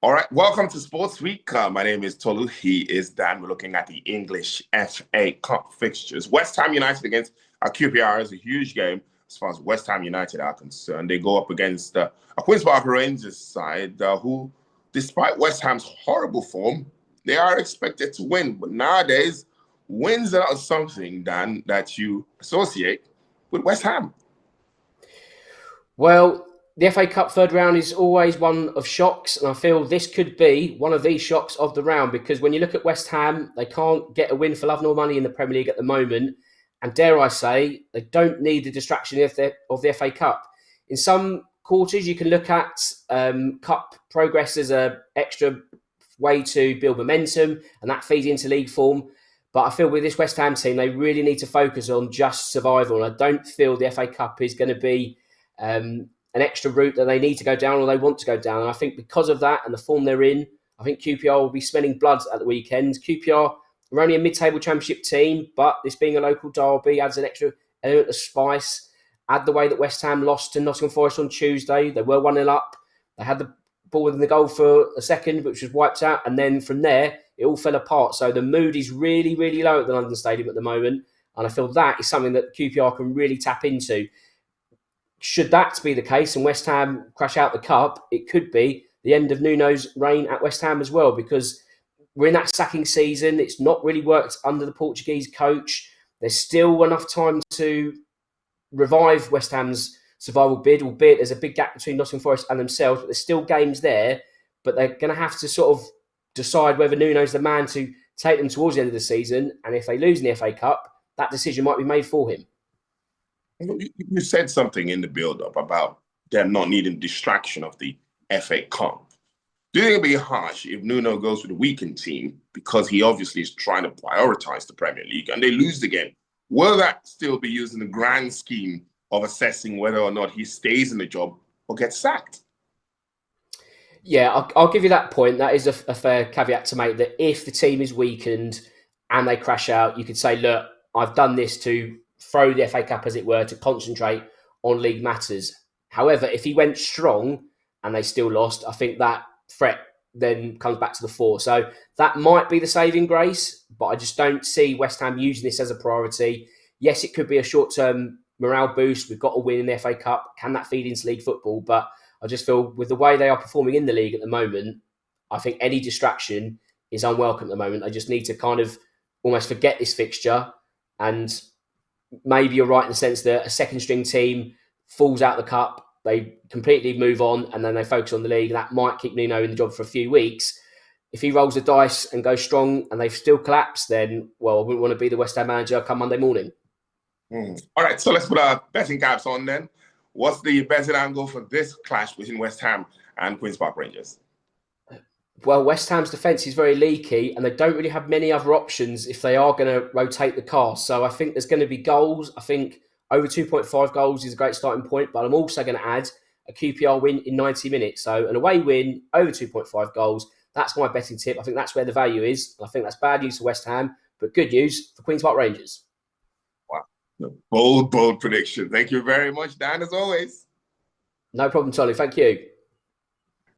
All right, welcome to Sports Week. My name is Tolu. He is Dan. We're looking at the English FA Cup fixtures. West Ham United against QPR is a huge game as far as West Ham United are concerned. They go up against a Queen's Park Rangers side who, despite West Ham's horrible form, they are expected to win. But nowadays, wins are not something, Dan, that you associate with West Ham. Well, the FA Cup third round is always one of shocks, and I feel this could be one of these shocks of the round because when you look at West Ham, they can't get a win for love nor money in the Premier League at the moment, and dare I say, they don't need the distraction of the FA Cup. In some quarters, you can look at Cup progress as an extra way to build momentum, and that feeds into league form. But I feel with this West Ham team, they really need to focus on just survival, and I don't feel the FA Cup is going to be an extra route that they need to go down or they want to go down. And I think because of that and the form they're in, I think QPR will be smelling blood at the weekend. QPR are only a mid-table championship team, but this being a local derby adds an extra element of spice. Add the way that West Ham lost to Nottingham Forest on Tuesday. They were 1-0 up. They had the ball within the goal for a second, which was wiped out. And then from there, it all fell apart. So the mood is really, really low at the London Stadium at the moment. And I feel that is something that QPR can really tap into. Should that be the case and West Ham crash out the cup, it could be the end of Nuno's reign at West Ham as well, because we're in that sacking season. It's not really worked under the Portuguese coach. There's still enough time to revive West Ham's survival bid, albeit there's a big gap between Nottingham Forest and themselves, but there's still games there. But they're going to have to sort of decide whether Nuno's the man to take them towards the end of the season. And if they lose in the FA Cup, that decision might be made for him. You said something in the build-up about them not needing distraction of the FA Cup. Do you think it'd be harsh if Nuno goes with a weakened team because he obviously is trying to prioritize the Premier League and they lose the game? Will that still be used in the grand scheme of assessing whether or not he stays in the job or gets sacked? Yeah, I'll give you that point. That is a fair caveat to make, that if the team is weakened and they crash out, you could say, look, I've done this to throw the FA Cup, as it were, to concentrate on league matters. However, if he went strong and they still lost, I think that threat then comes back to the fore. So that might be the saving grace, but I just don't see West Ham using this as a priority. Yes, it could be a short-term morale boost. We've got to win in the FA Cup. Can that feed into league football? But I just feel with the way they are performing in the league at the moment, I think any distraction is unwelcome at the moment. They just need to kind of almost forget this fixture, and maybe you're right in the sense that a second string team falls out of the cup, they completely move on, and then they focus on the league. And that might keep Nuno in the job for a few weeks. If he rolls the dice and goes strong and they've still collapsed, then, well, I wouldn't want to be the West Ham manager come Monday morning. All right, so let's put our betting caps on then. What's the betting angle for this clash between West Ham and Queen's Park Rangers? Well, West Ham's defence is very leaky and they don't really have many other options if they are going to rotate the cast. So I think there's going to be goals. I think over 2.5 goals is a great starting point, but I'm also going to add a QPR win in 90 minutes. So an away win, over 2.5 goals. That's my betting tip. I think that's where the value is. I think that's bad news for West Ham, but good news for Queen's Park Rangers. Wow. Bold prediction. Thank you very much, Dan, as always. No problem, Tolly. Thank you.